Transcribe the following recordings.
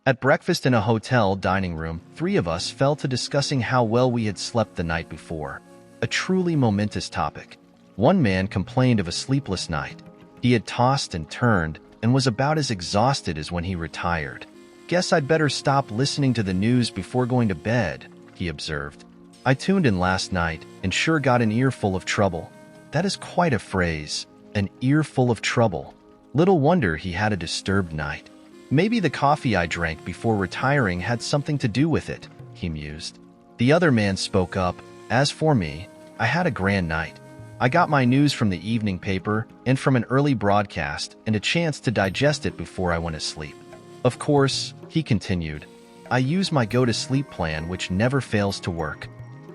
At breakfast in a hotel dining room, three of us fell to discussing how well we had slept the night before. A truly momentous topic. One man complained of a sleepless night. He had tossed and turned and was about as exhausted as when he retired. "Guess I'd better stop listening to the news before going to bed," he observed. "I tuned in last night and sure got an earful of trouble." That is quite a phrase, an earful of trouble. Little wonder he had a disturbed night. "Maybe the coffee I drank before retiring had something to do with it," he mused. The other man spoke up. "As for me, I had a grand night. I got my news from the evening paper and from an early broadcast and a chance to digest it before I went to sleep. Of course," he continued, "I use my go-to-sleep plan, which never fails to work."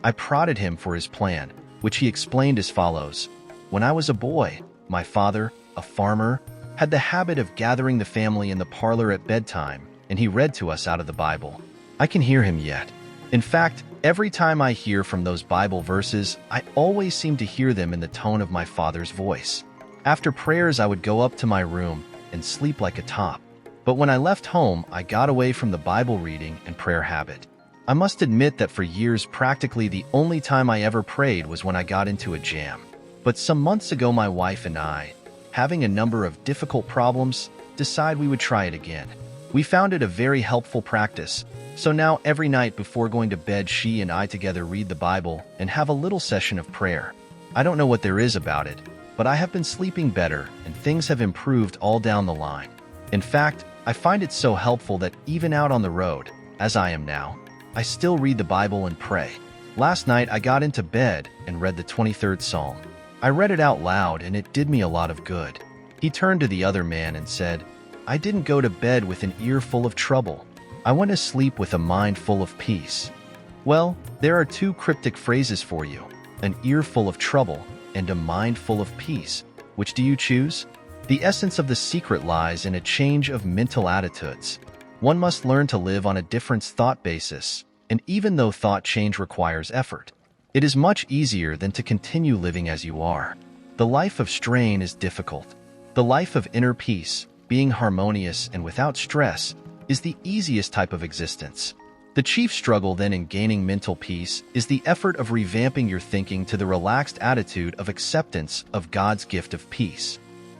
I prodded him for his plan, which he explained as follows. "When I was a boy, my father, a farmer, had the habit of gathering the family in the parlor at bedtime, and he read to us out of the Bible. I can hear him yet. In fact, every time I hear from those Bible verses, I always seem to hear them in the tone of my father's voice. After prayers, I would go up to my room and sleep like a top. But when I left home, I got away from the Bible reading and prayer habit. I must admit that for years, practically the only time I ever prayed was when I got into a jam. But some months ago, my wife and I, having a number of difficult problems, decided we would try it again. We found it a very helpful practice, so now every night before going to bed, she and I together read the Bible and have a little session of prayer. I don't know what there is about it, but I have been sleeping better and things have improved all down the line. In fact, I find it so helpful that even out on the road, as I am now, I still read the Bible and pray. Last night I got into bed and read the 23rd Psalm. I read it out loud and it did me a lot of good." He turned to the other man and said, "I didn't go to bed with an ear full of trouble. I went to sleep with a mind full of peace." Well, there are two cryptic phrases for you, an ear full of trouble and a mind full of peace. Which do you choose? The essence of the secret lies in a change of mental attitudes. One must learn to live on a different thought basis, and even though thought change requires effort, it is much easier than to continue living as you are. The life of strain is difficult. The life of inner peace, being harmonious and without stress, is the easiest type of existence. The chief struggle then in gaining mental peace is the effort of revamping your thinking to the relaxed attitude of acceptance of God's gift of peace.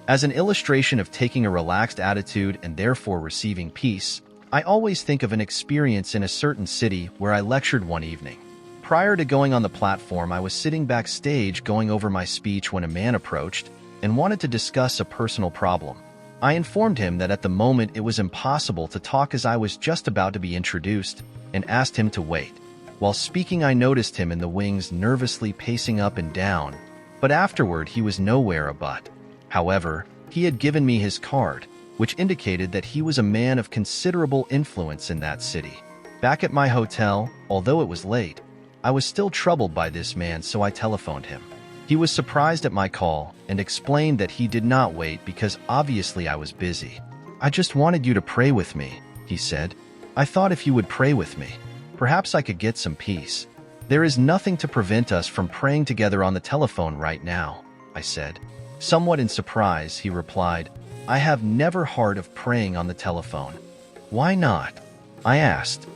As an illustration of taking a relaxed attitude and therefore receiving peace, I always think of an experience in a certain city where I lectured one evening. Prior to going on the platform, I was sitting backstage going over my speech when a man approached and wanted to discuss a personal problem. I informed him that at the moment it was impossible to talk as I was just about to be introduced and asked him to wait. While speaking, I noticed him in the wings nervously pacing up and down, but afterward he was nowhere about. However, he had given me his card, which indicated that he was a man of considerable influence in that city. Back at my hotel, although it was late, I was still troubled by this man, so I telephoned him. He was surprised at my call and explained that he did not wait because obviously I was busy. "I just wanted you to pray with me," he said. "I thought if you would pray with me, perhaps I could get some peace." "There is nothing to prevent us from praying together on the telephone right now," I said. Somewhat in surprise, he replied, "I have never heard of praying on the telephone." "Why not?" I asked.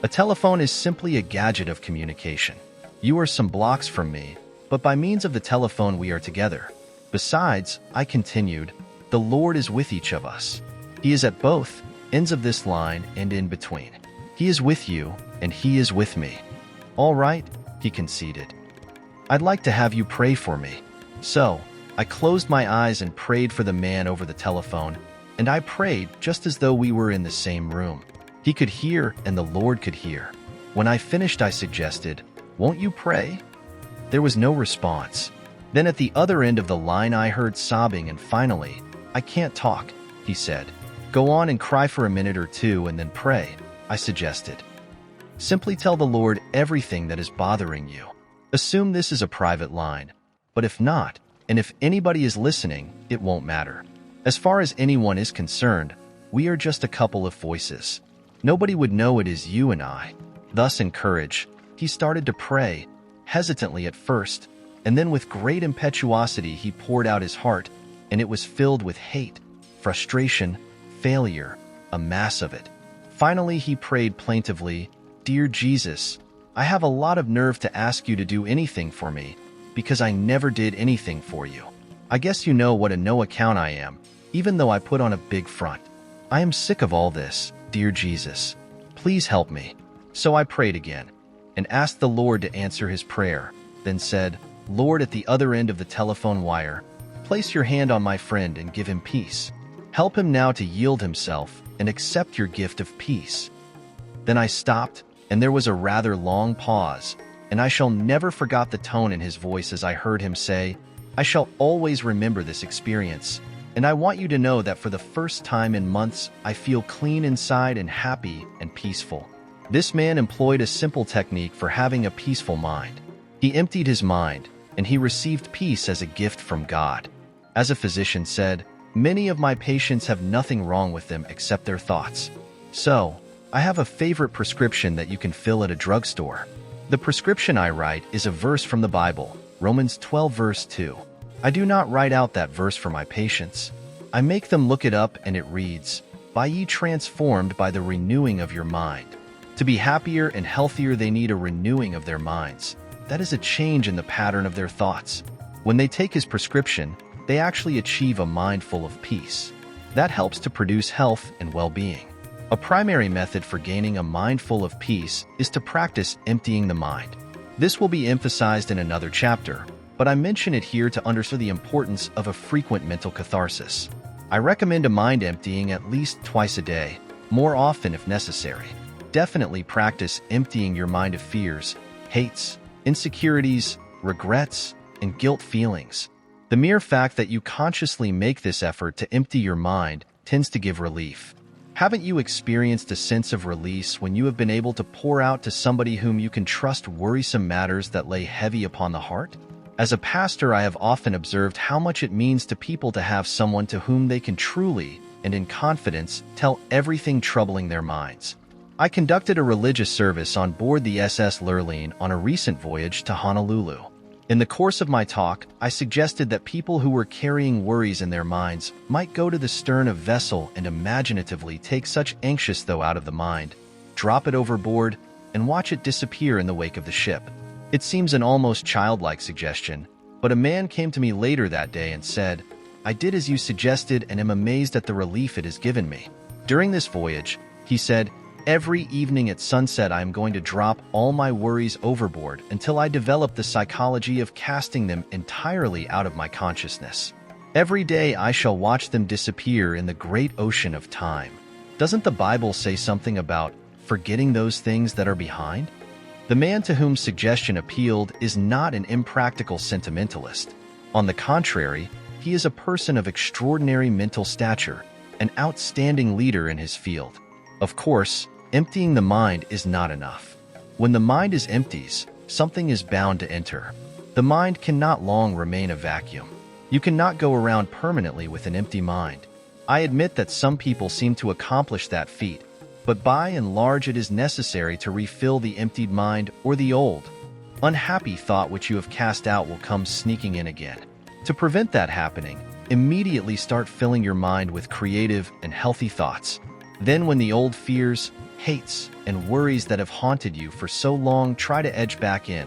"A telephone is simply a gadget of communication. You are some blocks from me, but by means of the telephone we are together. Besides," I continued, "the Lord is with each of us. He is at both ends of this line and in between. He is with you, and He is with me." "All right," he conceded. "I'd like to have you pray for me." So, I closed my eyes and prayed for the man over the telephone, and I prayed just as though we were in the same room. He could hear and the Lord could hear. When I finished, I suggested, "Won't you pray?" There was no response. Then at the other end of the line, I heard sobbing, and finally, "I can't talk," he said. "Go on and cry for a minute or two and then pray," I suggested. "Simply tell the Lord everything that is bothering you. Assume this is a private line, but if not, and if anybody is listening, it won't matter. As far as anyone is concerned, we are just a couple of voices. Nobody would know it is you and I." Thus encouraged, he started to pray, hesitantly at first, and then with great impetuosity he poured out his heart, and it was filled with hate, frustration, failure, a mass of it. Finally, he prayed plaintively, "Dear Jesus, I have a lot of nerve to ask you to do anything for me, because I never did anything for you. I guess you know what a no-account I am, even though I put on a big front. I am sick of all this, dear Jesus. Please help me." So I prayed again, and asked the Lord to answer his prayer, then said, "Lord, at the other end of the telephone wire, place your hand on my friend and give him peace. Help him now to yield himself and accept your gift of peace." Then I stopped, and there was a rather long pause, and I shall never forget the tone in his voice as I heard him say, "I shall always remember this experience, and I want you to know that for the first time in months, I feel clean inside and happy and peaceful." This man employed a simple technique for having a peaceful mind. He emptied his mind, and he received peace as a gift from God. As a physician said, "Many of my patients have nothing wrong with them except their thoughts." So, I have a favorite prescription that you can fill at a drugstore. The prescription I write is a verse from the Bible, Romans 12 verse 2. I do not write out that verse for my patients. I make them look it up, and it reads, "By ye transformed by the renewing of your mind." To be happier and healthier, they need a renewing of their minds. That is a change in the pattern of their thoughts. When they take his prescription, they actually achieve a mind full of peace. That helps to produce health and well-being. A primary method for gaining a mind full of peace is to practice emptying the mind. This will be emphasized in another chapter, but I mention it here to underscore the importance of a frequent mental catharsis. I recommend a mind emptying at least twice a day, more often if necessary. Definitely practice emptying your mind of fears, hates, insecurities, regrets, and guilt feelings. The mere fact that you consciously make this effort to empty your mind tends to give relief. Haven't you experienced a sense of release when you have been able to pour out to somebody whom you can trust worrisome matters that lay heavy upon the heart? As a pastor, I have often observed how much it means to people to have someone to whom they can truly and in confidence tell everything troubling their minds. I conducted a religious service on board the SS Lurline on a recent voyage to Honolulu. In the course of my talk, I suggested that people who were carrying worries in their minds might go to the stern of vessel and imaginatively take such anxious thought out of the mind, drop it overboard, and watch it disappear in the wake of the ship. It seems an almost childlike suggestion, but a man came to me later that day and said, "I did as you suggested and am amazed at the relief it has given me." During this voyage, he said, "Every evening at sunset I am going to drop all my worries overboard until I develop the psychology of casting them entirely out of my consciousness. Every day I shall watch them disappear in the great ocean of time." Doesn't the Bible say something about forgetting those things that are behind? The man to whom suggestion appealed is not an impractical sentimentalist. On the contrary, he is a person of extraordinary mental stature, an outstanding leader in his field. Of course, emptying the mind is not enough. When the mind is empties, something is bound to enter. The mind cannot long remain a vacuum. You cannot go around permanently with an empty mind. I admit that some people seem to accomplish that feat, but by and large it is necessary to refill the emptied mind, or the old, unhappy thought which you have cast out will come sneaking in again. To prevent that happening, immediately start filling your mind with creative and healthy thoughts. Then when the old fears, hates, and worries that have haunted you for so long try to edge back in,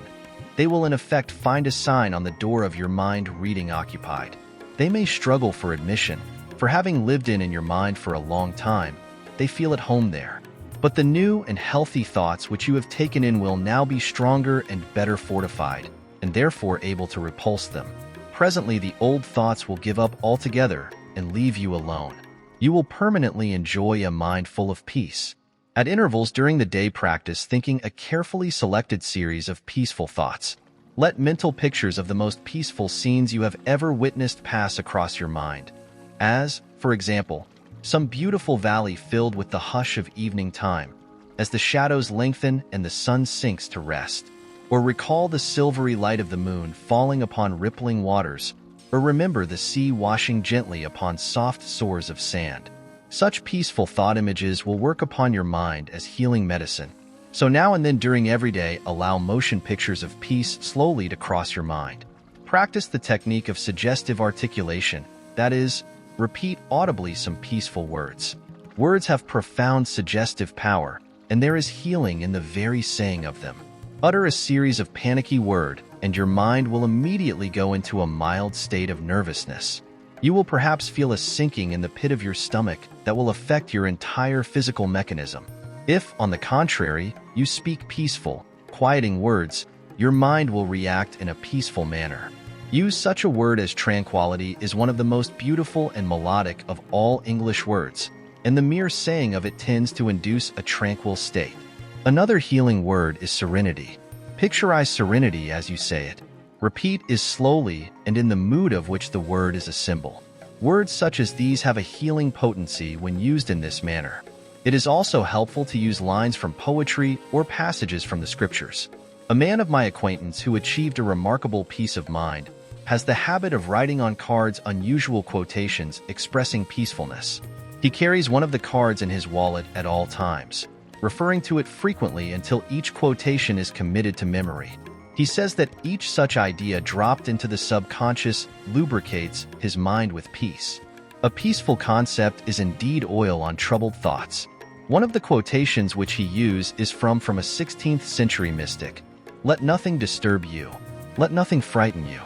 they will in effect find a sign on the door of your mind reading occupied. They may struggle for admission, for having lived in your mind for a long time, they feel at home there. But the new and healthy thoughts which you have taken in will now be stronger and better fortified, and therefore able to repulse them. Presently the old thoughts will give up altogether and leave you alone. You will permanently enjoy a mind full of peace. At intervals during the day, practice thinking a carefully selected series of peaceful thoughts. Let mental pictures of the most peaceful scenes you have ever witnessed pass across your mind. As, for example, some beautiful valley filled with the hush of evening time, as the shadows lengthen and the sun sinks to rest. Or recall the silvery light of the moon falling upon rippling waters, or remember the sea washing gently upon soft shores of sand. Such peaceful thought images will work upon your mind as healing medicine. So now and then during every day, allow motion pictures of peace slowly to cross your mind. Practice the technique of suggestive articulation, that is, repeat audibly some peaceful words. Words have profound suggestive power, and there is healing in the very saying of them. Utter a series of panicky words, and your mind will immediately go into a mild state of nervousness. You will perhaps feel a sinking in the pit of your stomach that will affect your entire physical mechanism. If, on the contrary, you speak peaceful, quieting words, your mind will react in a peaceful manner. Use such a word as tranquility is one of the most beautiful and melodic of all English words, and the mere saying of it tends to induce a tranquil state. Another healing word is serenity. Picturize serenity as you say it. Repeat is slowly and in the mood of which the word is a symbol. Words such as these have a healing potency when used in this manner. It is also helpful to use lines from poetry or passages from the scriptures. A man of my acquaintance who achieved a remarkable peace of mind has the habit of writing on cards unusual quotations expressing peacefulness. He carries one of the cards in his wallet at all times, referring to it frequently until each quotation is committed to memory. He says that each such idea dropped into the subconscious lubricates his mind with peace. A peaceful concept is indeed oil on troubled thoughts. One of the quotations which he used is from a 16th century mystic. Let nothing disturb you. Let nothing frighten you.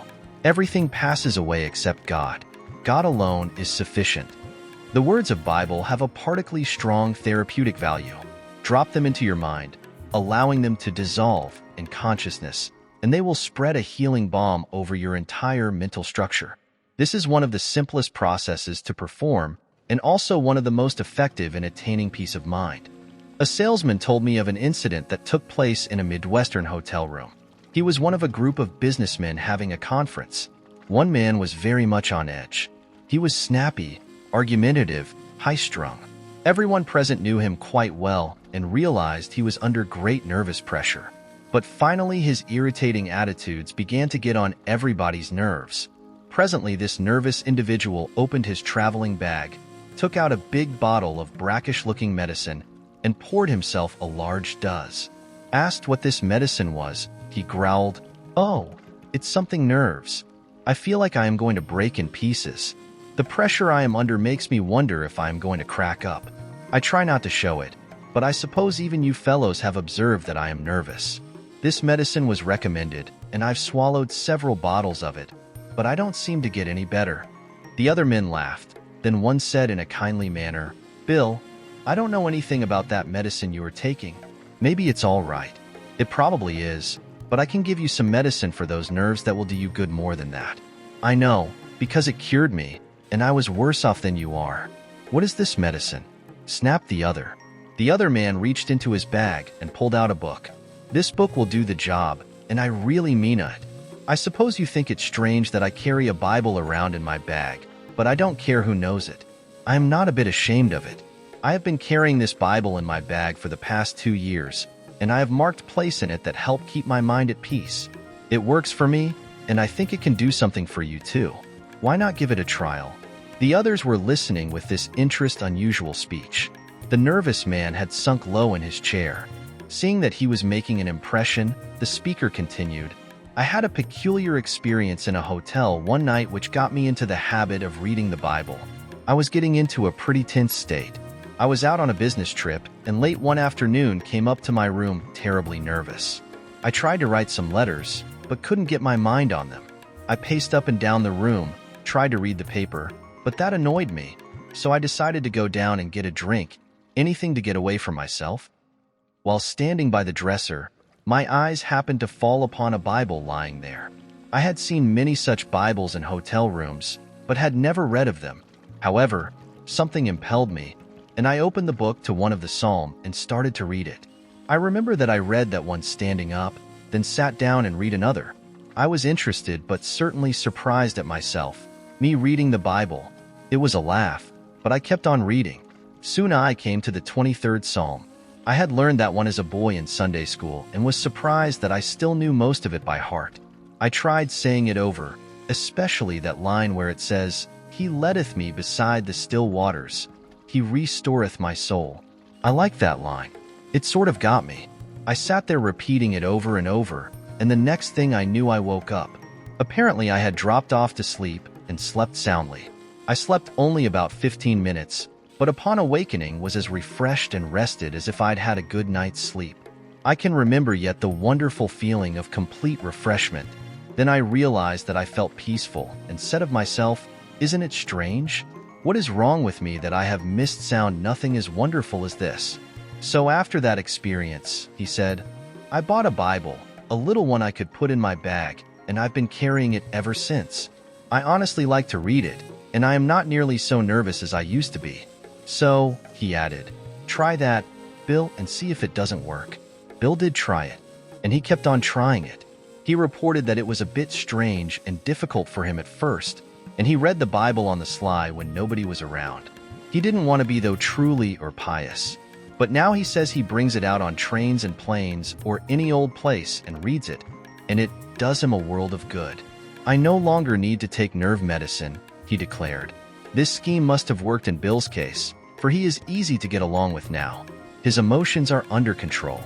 Everything passes away except God. God alone is sufficient. The words of Bible have a particularly strong therapeutic value. Drop them into your mind, allowing them to dissolve in consciousness, and they will spread a healing balm over your entire mental structure. This is one of the simplest processes to perform and also one of the most effective in attaining peace of mind. A salesman told me of an incident that took place in a Midwestern hotel room. He was one of a group of businessmen having a conference. One man was very much on edge. He was snappy, argumentative, high-strung. Everyone present knew him quite well and realized he was under great nervous pressure. But finally his irritating attitudes began to get on everybody's nerves. Presently this nervous individual opened his traveling bag, took out a big bottle of brackish-looking medicine, and poured himself a large dose. Asked what this medicine was, he growled, "Oh, it's something nerves. I feel like I am going to break in pieces. The pressure I am under makes me wonder if I am going to crack up. I try not to show it, but I suppose even you fellows have observed that I am nervous. This medicine was recommended, and I've swallowed several bottles of it, but I don't seem to get any better." The other men laughed. Then one said in a kindly manner, "Bill, I don't know anything about that medicine you are taking. Maybe it's all right. It probably is, but I can give you some medicine for those nerves that will do you good more than that. I know, because it cured me, and I was worse off than you are." "What is this medicine?" snapped the other. The other man reached into his bag and pulled out a book. "This book will do the job, and I really mean it. I suppose you think it's strange that I carry a Bible around in my bag, but I don't care who knows it. I am not a bit ashamed of it. I have been carrying this Bible in my bag for the past 2 years, and I have marked place in it that help keep my mind at peace. It works for me, and I think it can do something for you too. Why not give it a trial?" The others were listening with this unusual speech. The nervous man had sunk low in his chair. Seeing that he was making an impression, the speaker continued, "I had a peculiar experience in a hotel one night which got me into the habit of reading the Bible. I was getting into a pretty tense state. I was out on a business trip, and late one afternoon came up to my room terribly nervous. I tried to write some letters, but couldn't get my mind on them. I paced up and down the room, tried to read the paper, but that annoyed me, so I decided to go down and get a drink, anything to get away from myself. While standing by the dresser, my eyes happened to fall upon a Bible lying there. I had seen many such Bibles in hotel rooms, but had never read of them. However, something impelled me, and I opened the book to one of the Psalm and started to read it. I remember that I read that one standing up, then sat down and read another. I was interested but certainly surprised at myself, me reading the Bible. It was a laugh, but I kept on reading. Soon I came to the 23rd Psalm. I had learned that one as a boy in Sunday school and was surprised that I still knew most of it by heart. I tried saying it over, especially that line where it says, "He leadeth me beside the still waters. He restoreth my soul." I liked that line. It sort of got me. I sat there repeating it over and over, and the next thing I knew I woke up. Apparently I had dropped off to sleep and slept soundly. I slept only about 15 minutes, but upon awakening was as refreshed and rested as if I'd had a good night's sleep. I can remember yet the wonderful feeling of complete refreshment. Then I realized that I felt peaceful and said of myself, "Isn't it strange? What is wrong with me that I have missed sound nothing as wonderful as this?" So after that experience, he said, I bought a Bible, a little one I could put in my bag, and I've been carrying it ever since. I honestly like to read it, and I am not nearly so nervous as I used to be. So, he added, try that, Bill, and see if it doesn't work. Bill did try it, and he kept on trying it. He reported that it was a bit strange and difficult for him at first, and he read the Bible on the sly when nobody was around. He didn't want to be, though, truly or pious. But now he says he brings it out on trains and planes or any old place and reads it, and it does him a world of good. I no longer need to take nerve medicine, he declared. This scheme must have worked in Bill's case, for he is easy to get along with now. His emotions are under control.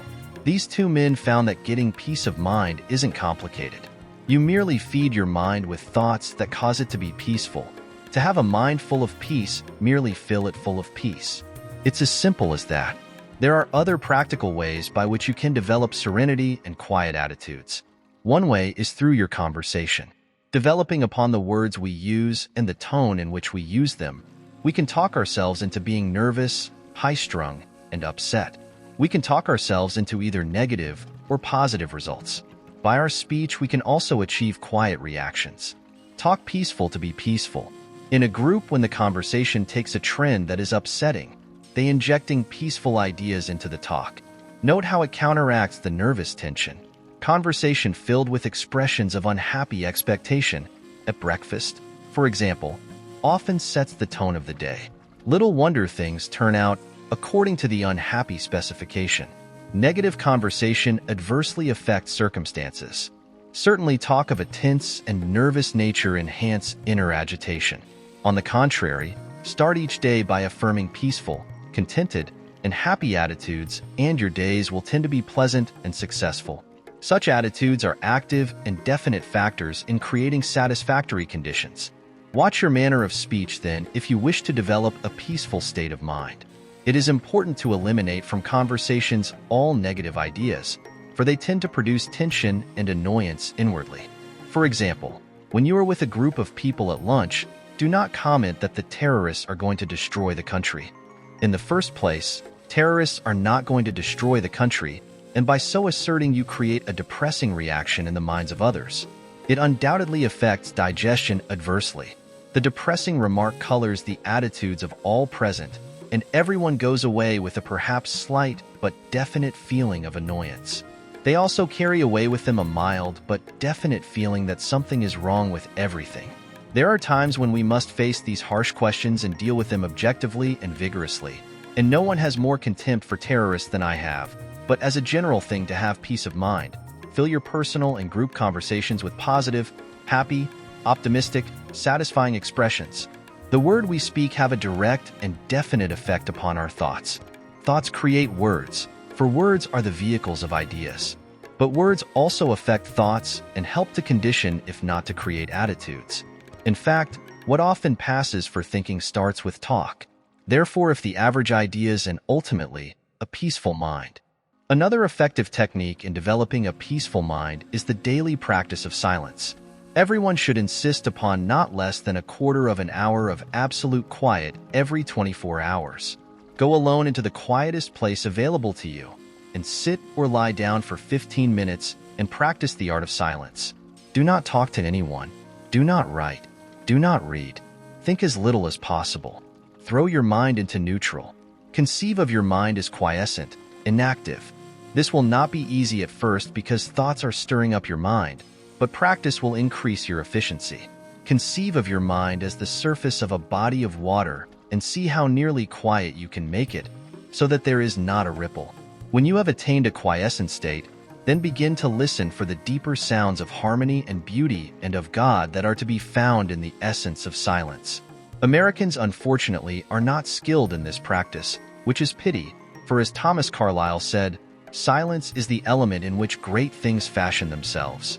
These two men found that getting peace of mind isn't complicated. You merely feed your mind with thoughts that cause it to be peaceful. To have a mind full of peace, merely fill it full of peace. It's as simple as that. There are other practical ways by which you can develop serenity and quiet attitudes. One way is through your conversation. Developing upon the words we use and the tone in which we use them, we can talk ourselves into being nervous, high-strung, and upset. We can talk ourselves into either negative or positive results. By our speech, we can also achieve quiet reactions. Talk peaceful to be peaceful. In a group, when the conversation takes a trend that is upsetting, they injecting peaceful ideas into the talk. Note how it counteracts the nervous tension. Conversation filled with expressions of unhappy expectation at breakfast, for example, often sets the tone of the day. Little wonder things turn out according to the unhappy specification. Negative conversation adversely affects circumstances. Certainly talk of a tense and nervous nature enhance inner agitation. On the contrary, start each day by affirming peaceful, contented, and happy attitudes, and your days will tend to be pleasant and successful. Such attitudes are active and definite factors in creating satisfactory conditions. Watch your manner of speech, then, if you wish to develop a peaceful state of mind. It is important to eliminate from conversations all negative ideas, for they tend to produce tension and annoyance inwardly. For example, when you are with a group of people at lunch, do not comment that the terrorists are going to destroy the country. In the first place, terrorists are not going to destroy the country, and by so asserting you create a depressing reaction in the minds of others. It undoubtedly affects digestion adversely. The depressing remark colors the attitudes of all present, and everyone goes away with a perhaps slight but definite feeling of annoyance. They also carry away with them a mild but definite feeling that something is wrong with everything. There are times when we must face these harsh questions and deal with them objectively and vigorously, and no one has more contempt for terrorists than I have. But as a general thing, to have peace of mind, fill your personal and group conversations with positive, happy, optimistic, satisfying expressions. The word we speak have a direct and definite effect upon our thoughts. Thoughts create words, for words are the vehicles of ideas. But words also affect thoughts and help to condition, if not to create, attitudes. In fact, what often passes for thinking starts with talk. Therefore, if the average ideas and ultimately a peaceful mind. Another effective technique in developing a peaceful mind is the daily practice of silence. Everyone should insist upon not less than a quarter of an hour of absolute quiet every 24 hours. Go alone into the quietest place available to you and sit or lie down for 15 minutes and practice the art of silence. Do not talk to anyone. Do not write. Do not read. Think as little as possible. Throw your mind into neutral. Conceive of your mind as quiescent, inactive. This will not be easy at first because thoughts are stirring up your mind, but practice will increase your efficiency. Conceive of your mind as the surface of a body of water and see how nearly quiet you can make it, so that there is not a ripple. When you have attained a quiescent state, then begin to listen for the deeper sounds of harmony and beauty and of God that are to be found in the essence of silence. Americans, unfortunately, are not skilled in this practice, which is pity, for as Thomas Carlyle said, silence is the element in which great things fashion themselves.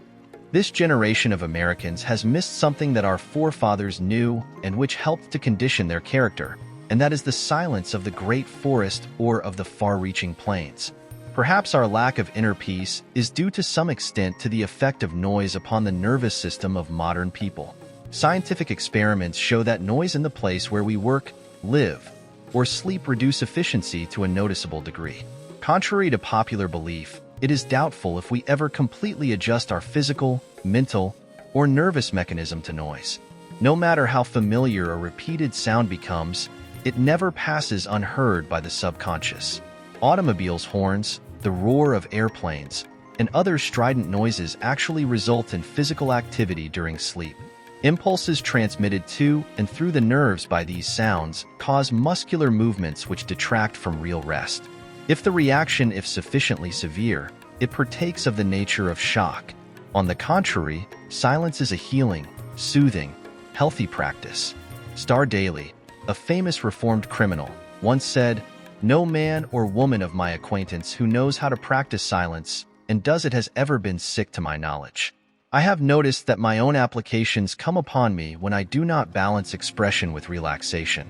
This generation of Americans has missed something that our forefathers knew and which helped to condition their character, and that is the silence of the great forest or of the far-reaching plains. Perhaps our lack of inner peace is due to some extent to the effect of noise upon the nervous system of modern people. Scientific experiments show that noise in the place where we work, live, or sleep reduce efficiency to a noticeable degree. Contrary to popular belief, it is doubtful if we ever completely adjust our physical, mental, or nervous mechanism to noise. No matter how familiar a repeated sound becomes, it never passes unheard by the subconscious. Automobiles' horns, the roar of airplanes, and other strident noises actually result in physical activity during sleep. Impulses transmitted to and through the nerves by these sounds cause muscular movements which detract from real rest. If the reaction is sufficiently severe, it partakes of the nature of shock. On the contrary, silence is a healing, soothing, healthy practice. Star Daly, a famous reformed criminal, once said, "No man or woman of my acquaintance who knows how to practice silence and does it has ever been sick to my knowledge." I have noticed that my own applications come upon me when I do not balance expression with relaxation.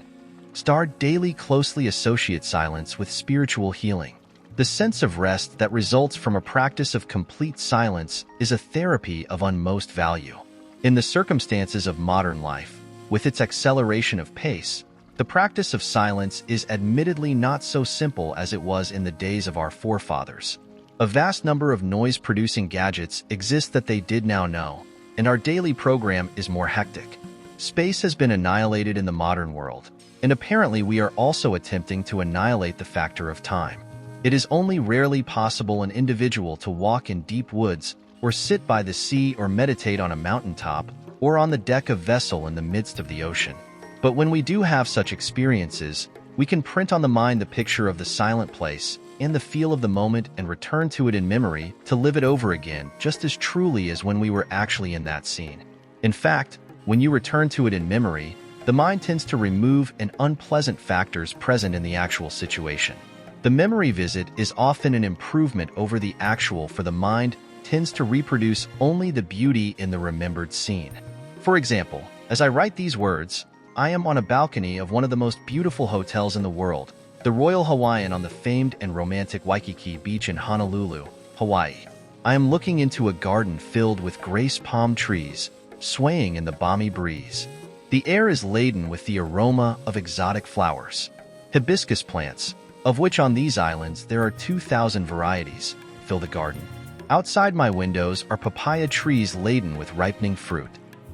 Star Daly closely associates silence with spiritual healing. The sense of rest that results from a practice of complete silence is a therapy of utmost value. In the circumstances of modern life, with its acceleration of pace, the practice of silence is admittedly not so simple as it was in the days of our forefathers. A vast number of noise-producing gadgets exist that they did now know, and our daily program is more hectic. Space has been annihilated in the modern world, and apparently we are also attempting to annihilate the factor of time. It is only rarely possible an individual to walk in deep woods, or sit by the sea, or meditate on a mountaintop, or on the deck of a vessel in the midst of the ocean. But when we do have such experiences, we can print on the mind the picture of the silent place and the feel of the moment and return to it in memory to live it over again just as truly as when we were actually in that scene. In fact, when you return to it in memory, the mind tends to remove an unpleasant factors present in the actual situation. The memory visit is often an improvement over the actual, for the mind tends to reproduce only the beauty in the remembered scene. For example, as I write these words, I am on a balcony of one of the most beautiful hotels in the world, the Royal Hawaiian, on the famed and romantic Waikiki Beach in Honolulu, Hawaii. I am looking into a garden filled with grace palm trees, swaying in the balmy breeze. The air is laden with the aroma of exotic flowers. Hibiscus plants, of which on these islands there are 2,000 varieties, fill the garden. Outside my windows are papaya trees laden with ripening fruit.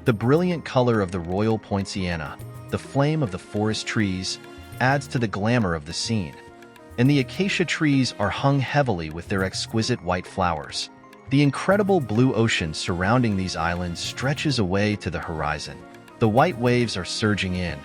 The brilliant color of the royal poinciana, the flame of the forest trees, adds to the glamour of the scene, and the acacia trees are hung heavily with their exquisite white flowers. The incredible blue ocean surrounding these islands stretches away to the horizon. The white waves are surging in,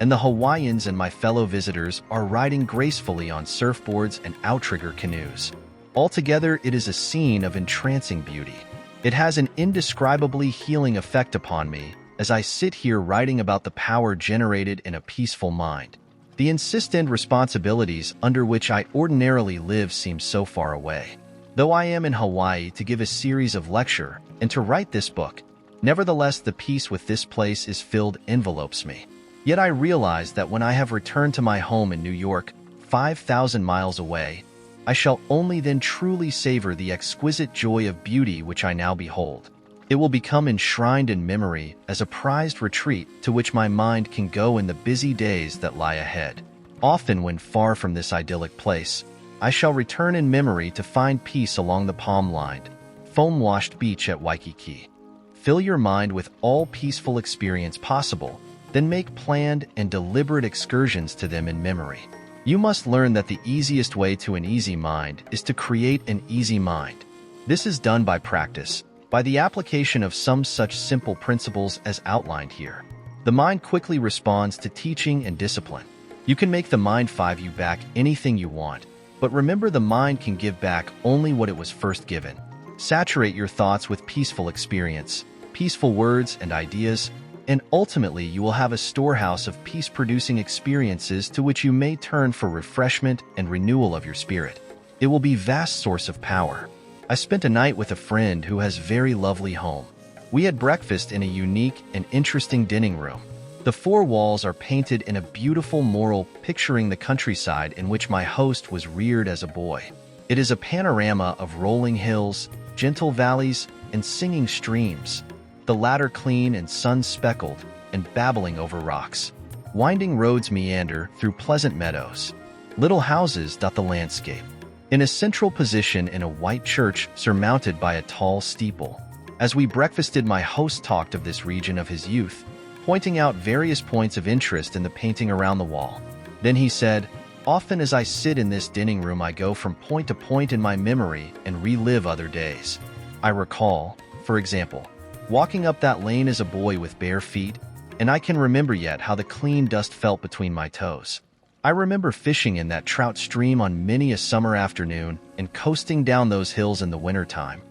and the Hawaiians and my fellow visitors are riding gracefully on surfboards and outrigger canoes. Altogether, it is a scene of entrancing beauty. It has an indescribably healing effect upon me as I sit here writing about the power generated in a peaceful mind. The insistent responsibilities under which I ordinarily live seem so far away. Though I am in Hawaii to give a series of lecture and to write this book, nevertheless the peace with this place is filled envelopes me. Yet I realize that when I have returned to my home in New York, 5,000 miles away, I shall only then truly savor the exquisite joy of beauty which I now behold. It will become enshrined in memory as a prized retreat to which my mind can go in the busy days that lie ahead. Often when far from this idyllic place, I shall return in memory to find peace along the palm-lined, foam-washed beach at Waikiki. Fill your mind with all peaceful experience possible, then make planned and deliberate excursions to them in memory. You must learn that the easiest way to an easy mind is to create an easy mind. This is done by practice, by the application of some such simple principles as outlined here. The mind quickly responds to teaching and discipline. You can make the mind give you back anything you want, but remember the mind can give back only what it was first given. Saturate your thoughts with peaceful experience, peaceful words and ideas, and ultimately you will have a storehouse of peace-producing experiences to which you may turn for refreshment and renewal of your spirit. It will be a vast source of power. I spent a night with a friend who has a very lovely home. We had breakfast in a unique and interesting dining room. The four walls are painted in a beautiful mural picturing the countryside in which my host was reared as a boy. It is a panorama of rolling hills, gentle valleys, and singing streams, the latter clean and sun-speckled and babbling over rocks. Winding roads meander through pleasant meadows. Little houses dot the landscape. In a central position in a white church surmounted by a tall steeple. As we breakfasted, my host talked of this region of his youth, pointing out various points of interest in the painting around the wall. Then he said, "Often as I sit in this dining room, I go from point to point in my memory and relive other days. I recall, for example, walking up that lane as a boy with bare feet, and I can remember yet how the clean dust felt between my toes. I remember fishing in that trout stream on many a summer afternoon and coasting down those hills in the wintertime.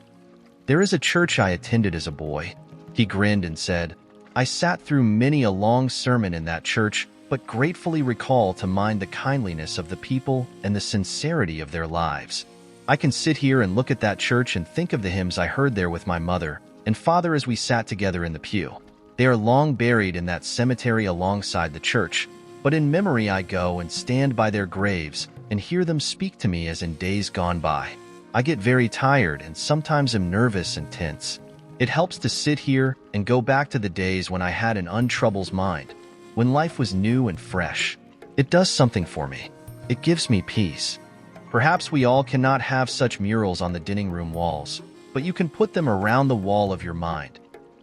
There is a church I attended as a boy." He grinned and said, "I sat through many a long sermon in that church, but gratefully recall to mind the kindliness of the people and the sincerity of their lives. I can sit here and look at that church and think of the hymns I heard there with my mother and father as we sat together in the pew. They are long buried in that cemetery alongside the church, but in memory I go and stand by their graves and hear them speak to me as in days gone by. I get very tired and sometimes am nervous and tense. It helps to sit here and go back to the days when I had an untroubled mind, when life was new and fresh. It does something for me. It gives me peace." Perhaps we all cannot have such murals on the dining room walls, but you can put them around the wall of your mind.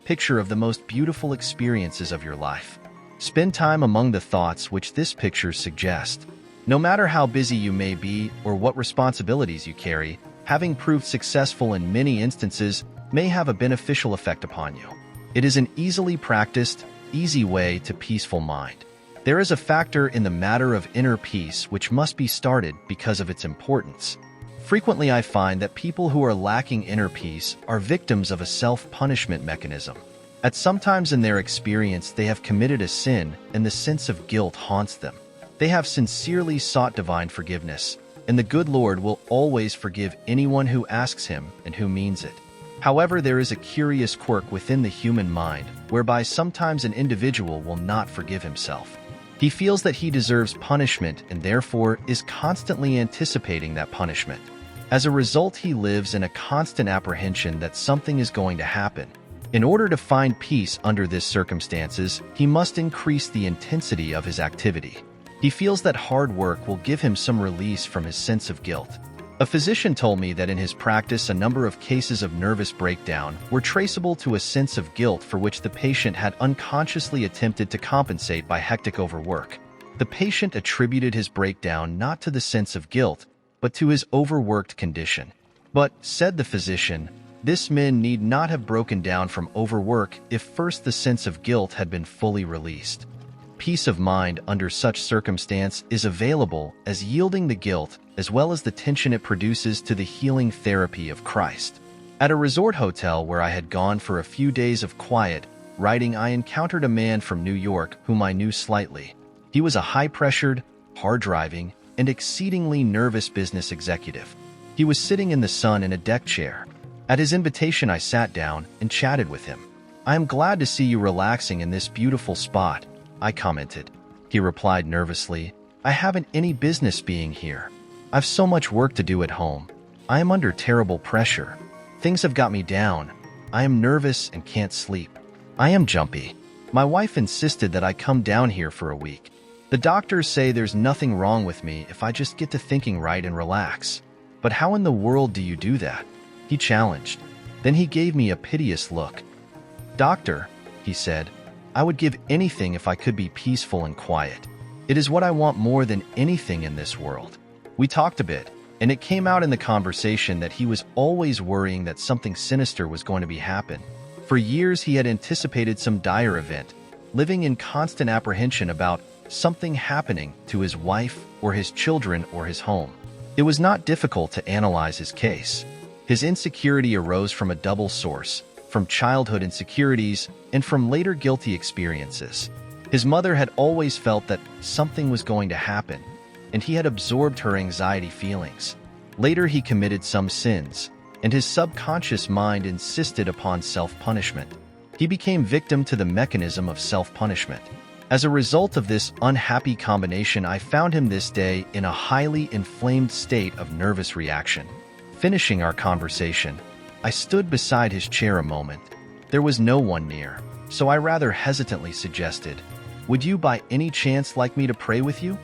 Picture of the most beautiful experiences of your life. Spend time among the thoughts which this picture suggests. No matter how busy you may be or what responsibilities you carry, having proved successful in many instances may have a beneficial effect upon you. It is an easily practiced, easy way to peaceful mind. There is a factor in the matter of inner peace which must be started because of its importance. Frequently I find that people who are lacking inner peace are victims of a self-punishment mechanism. At some times in their experience they have committed a sin and the sense of guilt haunts them. They have sincerely sought divine forgiveness, and the good Lord will always forgive anyone who asks him and who means it. However, there is a curious quirk within the human mind, whereby sometimes an individual will not forgive himself. He feels that he deserves punishment and therefore is constantly anticipating that punishment. As a result, he lives in a constant apprehension that something is going to happen. In order to find peace under these circumstances, he must increase the intensity of his activity. He feels that hard work will give him some release from his sense of guilt. A physician told me that in his practice a number of cases of nervous breakdown were traceable to a sense of guilt for which the patient had unconsciously attempted to compensate by hectic overwork. The patient attributed his breakdown not to the sense of guilt, but to his overworked condition. But, said the physician, this man need not have broken down from overwork if first the sense of guilt had been fully released. Peace of mind under such circumstance is available as yielding the guilt as well as the tension it produces to the healing therapy of Christ. At a resort hotel where I had gone for a few days of quiet writing, I encountered a man from New York whom I knew slightly. He was a high-pressured, hard-driving, and exceedingly nervous business executive. He was sitting in the sun in a deck chair. At his invitation, I sat down and chatted with him. "I am glad to see you relaxing in this beautiful spot," I commented. He replied nervously, "I haven't any business being here. I've so much work to do at home. I am under terrible pressure. Things have got me down. I am nervous and can't sleep. I am jumpy. My wife insisted that I come down here for a week. The doctors say there's nothing wrong with me if I just get to thinking right and relax. But how in the world do you do that?" He challenged. Then he gave me a piteous look. "Doctor," he said, "I would give anything if I could be peaceful and quiet. It is what I want more than anything in this world." We talked a bit, and it came out in the conversation that he was always worrying that something sinister was going to be happen. For years he had anticipated some dire event, living in constant apprehension about something happening to his wife or his children or his home. It was not difficult to analyze his case. His insecurity arose from a double source, from childhood insecurities and from later guilty experiences. His mother had always felt that something was going to happen, and he had absorbed her anxiety feelings. Later he committed some sins, and his subconscious mind insisted upon self-punishment. He became victim to the mechanism of self-punishment. As a result of this unhappy combination, I found him this day in a highly inflamed state of nervous reaction. Finishing our conversation, I stood beside his chair a moment. There was no one near, so I rather hesitantly suggested, "Would you by any chance like me to pray with you?"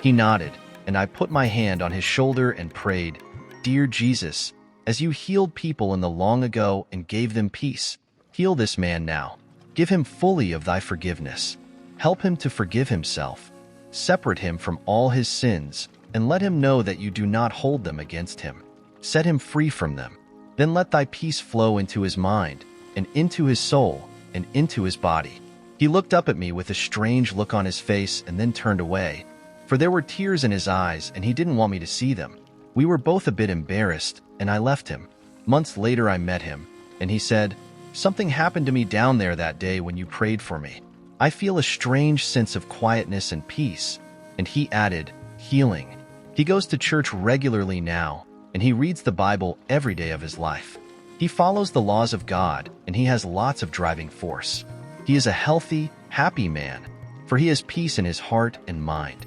He nodded, and I put my hand on his shoulder and prayed, "Dear Jesus, as you healed people in the long ago and gave them peace, heal this man now. Give him fully of thy forgiveness. Help him to forgive himself. Separate him from all his sins, and let him know that you do not hold them against him. Set him free from them. Then let thy peace flow into his mind, and into his soul, and into his body." He looked up at me with a strange look on his face and then turned away, for there were tears in his eyes and he didn't want me to see them. We were both a bit embarrassed, and I left him. Months later I met him, and he said, "Something happened to me down there that day when you prayed for me. I feel a strange sense of quietness and peace." And he added, "Healing." He goes to church regularly now, and he reads the Bible every day of his life. He follows the laws of God, and he has lots of driving force. He is a healthy, happy man, for he has peace in his heart and mind.